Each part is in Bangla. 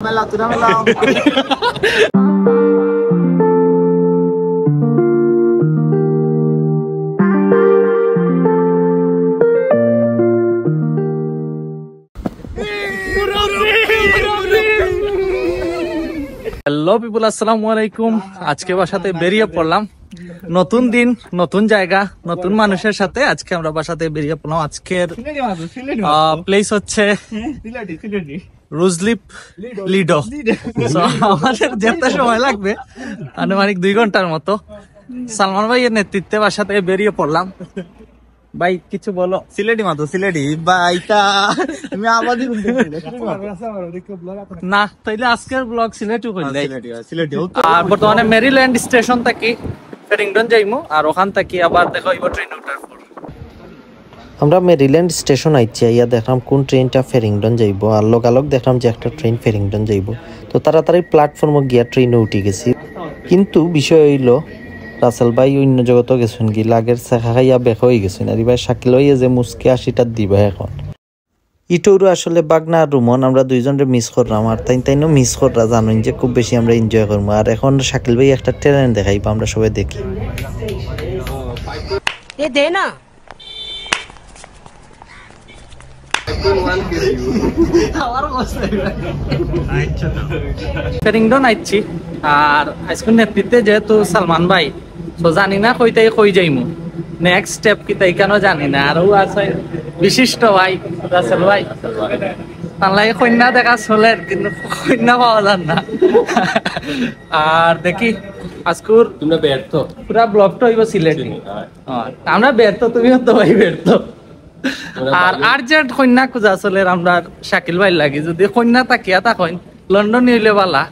Mela, tú dámela. Hello people, আসসালামু আলাইকুম। আজকে বাসাতে বেরিয়ে পড়লাম, নতুন দিন নতুন জায়গা নতুন মানুষের সাথে। আজকে আমরা বাসাতে বেরিয়ে পড়লাম। আজকের প্লেস হচ্ছে রুজলিপ লিডো। আমাদের যেতে সময় লাগবে আনুমানিক 2 ঘন্টার মতো। সালমান ভাইয়ের নেতৃত্বে বাসাতে বেরিয়ে পড়লাম। ভাই কিছু বলো। সিলেটি মাতো সিলেটি বাইটা তুমি আবাদি না তাইলে আজকের ব্লগ সিলেটু কইলে। সিলেটি আর বর্তমানে মেরিল্যান্ড স্টেশন থেকে ফেরিংটন যাইমু, আর ওখান থেকে আবার দেখো ইবো ট্রেন উঠার পর আমরা মেরিল্যান্ড স্টেশন আইছি। আইয়া দেখলাম কোন ট্রেনটা ফেরিংটন যাইব, আর লোকালক দেখলাম যে একটা ট্রেন ফেরিংটন যাইব। তো তাড়াতাড়ি প্ল্যাটফর্মে গিয়া ট্রেনে উঠে গেছি। কিন্তু বিষয় হইল রাসেল ভাই অন্য জগতও গেছেন কি, লাগের শেখা খাইয়া বেখ হয়ে গেছেন। আর এবার শাকিল হইয়া যে মুসকে 80টা দিব এখন। ইটোরও আসলে বাগনা আর রুমন আমরা দুইজনরে মিস করলাম, আর তাইনও মিস কররা জানেন যে খুব বেশি আমরা এনজয় করবো। আর এখন শাকিল ভাই একটা ট্রেন দেখাইব, আমরা সবাই দেখি। ফেরিংটন আইছি, আর আজকের নেতৃত্বে যেহেতু সালমান ভাই, তো জানি না কইতাই কই যাইমু, নেক্সট স্টেপ কি তাই কেন জানি না। আর ও আছে বিশিষ্ট ভাই রাসেল ভাই, তাহলে কন্যা দেখা চলে কিন্তু কন্যা পাওয়া যান না। আর দেখি আজকুর তোমরা ব্যর্থ, পুরা ব্লগটা হইব সিলেটি। আমরা ব্যর্থ, তুমিও তো ভাই ব্যর্থ। আর আর্জেন্ট কন্যা খুঁজা চলে আমরা শাকিল ভাই লাগি। যদি কন্যা তাকিয়া তাকইন লন্ডন হইলে বালা,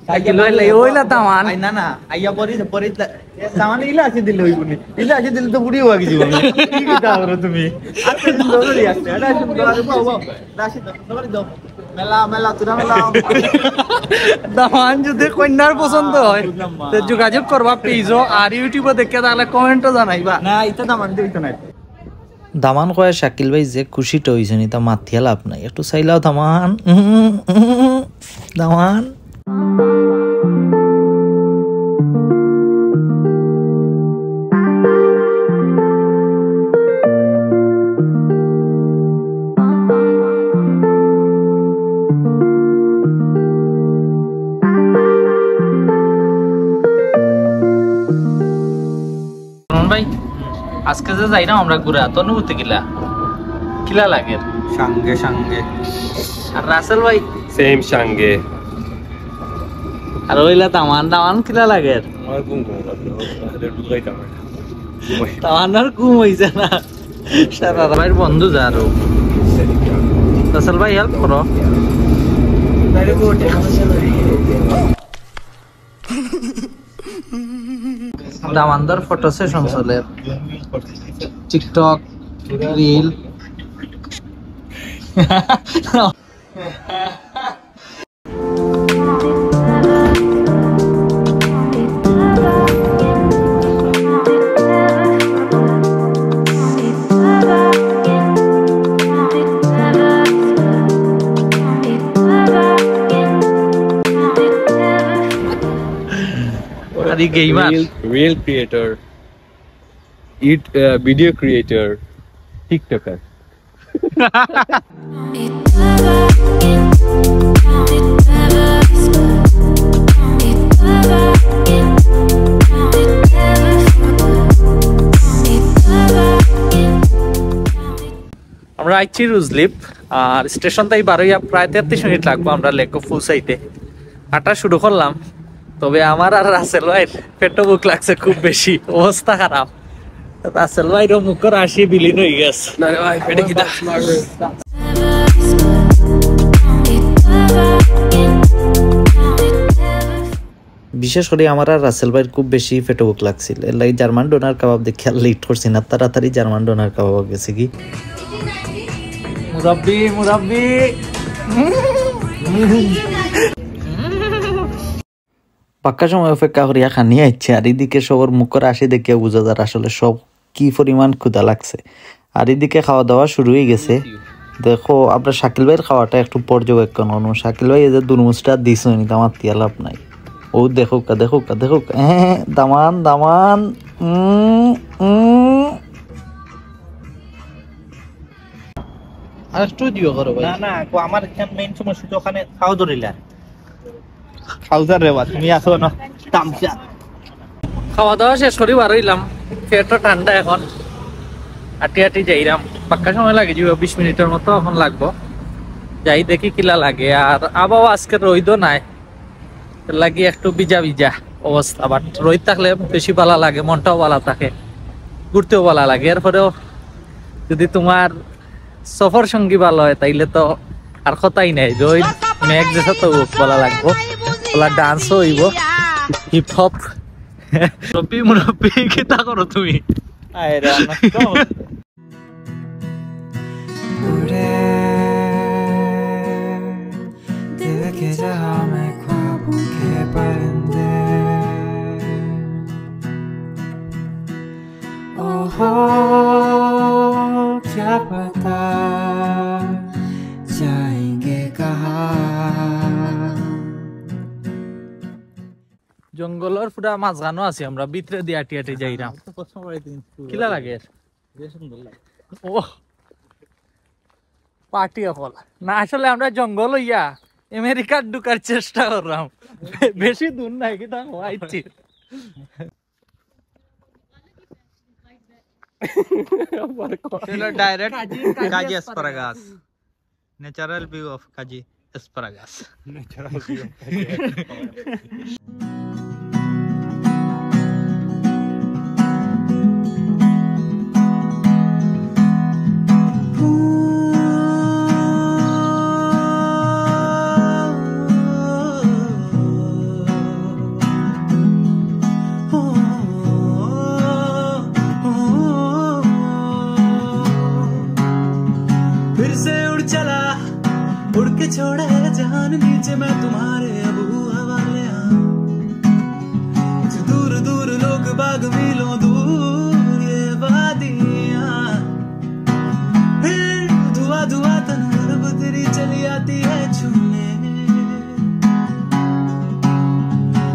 শাকিল ভাই লাগে ওইলা তামান না না আইয়া পরি পরি সামানে ইলা আছে দিলে হইবনি, ইলা আছে দিলে তো বুড়ি হওয়া গেছি আমি। কি কথা বলো তুমি? আজকে দিন দৌড়ি আসছে এটা সুন্দর আর বাবা রাশি দাও মেলা মেলা তুরা মেলা। দামান যদি কন্যার পছন্দ হয় তো যোগাযোগ করবা পেজও, আর ইউটিউবে দেখে তাহলে কমেন্টও জানাইবা। না এটা দামান দিইতো না। দামান কয়ে শাকিল ভাই যে খুশিটা হয়েছে নি তা মাথিয়া লাভ নাই, একটু চাইলাও দামান দামান। ভাই আজকে যে যাইলাম আমরা ঘুরে, তো অনুভূতি কিলা কিলা লাগে? সঙ্গে সঙ্গে। আর রাসেল ভাই সেম সঙ্গে। আর ওইলা তামান তামান কিলা লাগে? আমার ঘুম ঘুম তামান্নার ঘুম হইছে না। সারা ভাইয়ের বন্ধু যা আরো। রাসেল ভাই হেল্প করো। দামানদার ফটো সেশন চলে, TikTok reel. real creator, video creator, TikToker. আমরা আইছি রুজলিপ, আর স্টেশন তাই বারোইয়া প্রায় 33 মিনিট লাগবো আমরা লেকো পৌঁছাইতে। হাঁটা শুরু করলাম, তবে আমার আর রাসেল ভাইয়ের পেটো বুক লাগছে খুব বেশি, অবস্থা খারাপ। রাসেল ভাইরও মুখের হাসি বিলীন হয়ে গেছে। বিশেষ করে আমার আর রাসেল ভাইয়ের খুব বেশি পেটবুক লাগছিল, এর লাগে জার্মান ডোনার কাবাব দেখে আর লেট করছি না, তাড়াতাড়ি জার্মান ডোনার কাবাব গেছে কি। মুরাব্বি মুরাব্বি পাক্কা সময় অপেক্ষা করিয়া খানি আইছে, আর এদিকে সবার মুখের আসে দেখিয়া বোঝা যায় আসলে সব কি পরিমাণ ক্ষুধা লাগছে। আর এদিকে খাওয়া দাওয়া শুরু হয়ে গেছে, দেখো আপনার শাকিল ভাইয়ের খাওয়াটা একটু পর্যবেক্ষণ করুন। শাকিল ভাই এই যে দুরমুসটা দিস নি আমার তিয়া লাভ নাই। ও দেখো হ্যাঁ দামান দামান আর একটু দিও করো ভাই। না আমার মেইন সমস্যা তো ওখানে খাওয়া ধরিলা খাওয়ার রে বা তুমি আসো না তামসা। খাওয়া দাওয়া শেষ করি বার হইলাম, পেটটা ঠান্ডা এখন, হাঁটি যাইরাম। পাক্কা সময় লাগে যাবে 20 মিনিটের মতো এখন লাগবো। যাই দেখি কিলা লাগে। আর আবহাওয়া আজকে রইদও নাই, লাগি একটু ভিজা অবস্থা। বাট রোদ থাকলে বেশি ভালো লাগে, মনটাও ভালো থাকে, ঘুরতেও ভালো লাগে। এরপরেও যদি তোমার সফর সঙ্গী ভালো হয় তাইলে তো আর কথাই নাই। রোদ মেঘ যেসব তো ভালো লাগবো, ওলা ডান্সও হইব, হিপ হপ। মুরব্বী কিতা করো তুমি? दिल के जहां में ख्वाबों के परिंदे ओहो क्या पता जाएंगे कहाँ। জঙ্গলের পুরা মাঝখানো আছি আমরা, ভিতরে দিয়ে হাঁটি যাইরাম। কিলা লাগে? ও পার্টি হল না, আসলে আমরা জঙ্গল হইয়া আমেরিকার ঢুকার চেষ্টা করলাম। বেশি দূর নাই কি তার হইছি। Direct Kazi asparagus, natural view of Kazi asparagus. फिर से उड़ चला, उड़ के छोड़ा है जहान नीचे मैं तुम्हारे अब हवाले। दूर दूर लोग बाग मीलों दूर ये वादियां, फिर धुआं धुआं तनहर तेरी चली आती है छूने।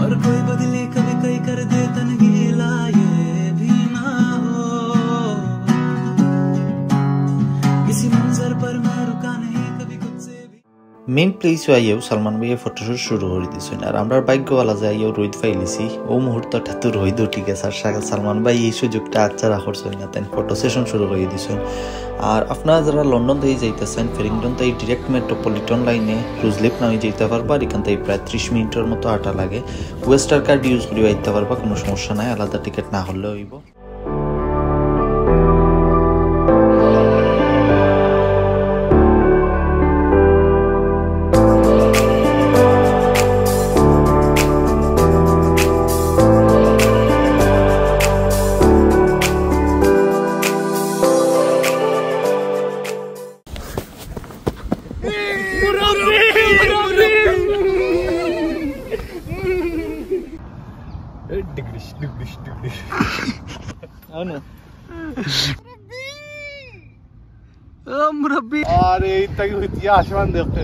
और कोई बदली कभी कई कर दे तन गीला, ये भी ना हो किसी मंजर पर मैं रुका नहीं कभी खुद से भी। মেইন প্লেস আইয়াও সালমান ভাইয়ের ফটোশুট শুরু করে দিয়েছেন। আর আমরা ভাগ্যওয়ালা যে আইয়াও রোদ ফাইলিছি ও মুহূর্তটা তো রোদ ঠিক আছে। আর সালমান ভাই এই সুযোগটা আচ্ছা রাখছেন না, তাই ফটো সেশন শুরু করে দিয়েছেন। আর আপনারা যারা লন্ডন থেকে যাইতেছেন ফেরিংটন থেকে ডিরেক্ট মেট্রোপলিটন লাইনে রুজলিপ নামে যেতে পারবা। আর এখান থেকে প্রায় 30 মিনিটের মতো হাঁটা লাগে। ওয়েস্টার কার্ড ইউজ করে আইতে পারবা, কোনো সমস্যা নাই, আলাদা টিকিট না হলে হইব। মুরব্বী আরে এইটা কি হইছে আসমান দেখতে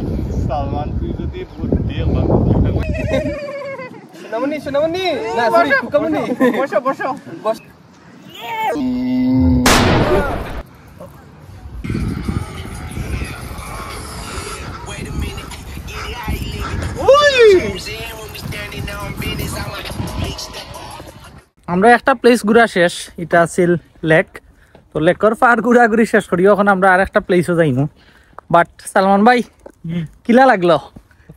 সালমান তুই যদি দেখ সোনামণি না সরি কুকামণি বসো আমরা একটা প্লেস ঘুরা শেষ, এটা আছিল লেক। তো লেকের পার ঘুরাঘুরি শেষ করি এখন আমরা আর একটা প্লেসও যাইমু। বাট সালমান ভাই কিলা লাগলো?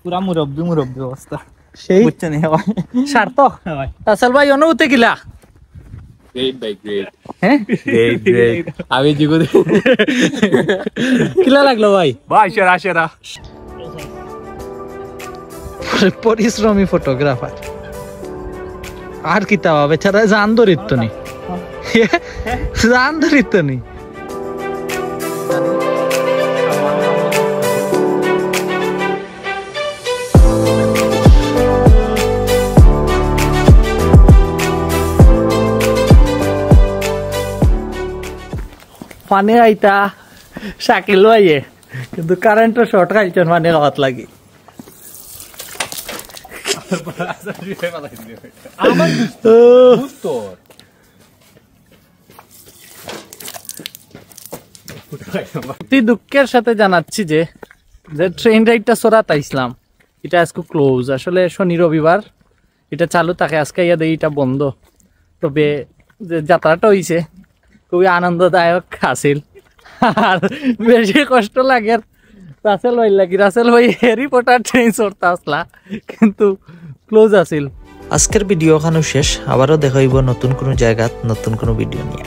পুরা মুরব্বী অবস্থা সেই বুঝছেন ভাই স্বার্থ আসল ভাই অনুভূতি কিলা? Great by great. হ্যাঁ Great. আমি জীবনে কিলা লাগলো ভাই? সেরা। পরিশ্রমী ফটোগ্রাফার আর কি তা বেচারা জান ধরিত নি, জান ধরিত নি। পানি আইতা শাকিল ভাইয়ে কিন্তু কারেন্টও শর্ট খাইছেন মানে খাওয়াত লাগি অতি দুঃখের সাথে জানাচ্ছি যে ট্রেন রাইডটা সরাত আইসলাম এটা আজকে ক্লোজ আসলে শনি রবিবার এটা চালু থাকে আজকে ইয়াদের এটা বন্ধ তবে যে যাত্রাটা হইছে খুবই আনন্দদায়ক আছিল আর বেশি কষ্ট লাগে রাসেল ভাই লাগি রাসেল ভাই হ্যারি পটার ট্রেন চড়তে আসলা কিন্তু ক্লোজ আছিল। আজকের ভিডিও ওখানে শেষ, আবারও দেখা হইব নতুন কোনো জায়গাত নতুন কোনো ভিডিও নিয়ে।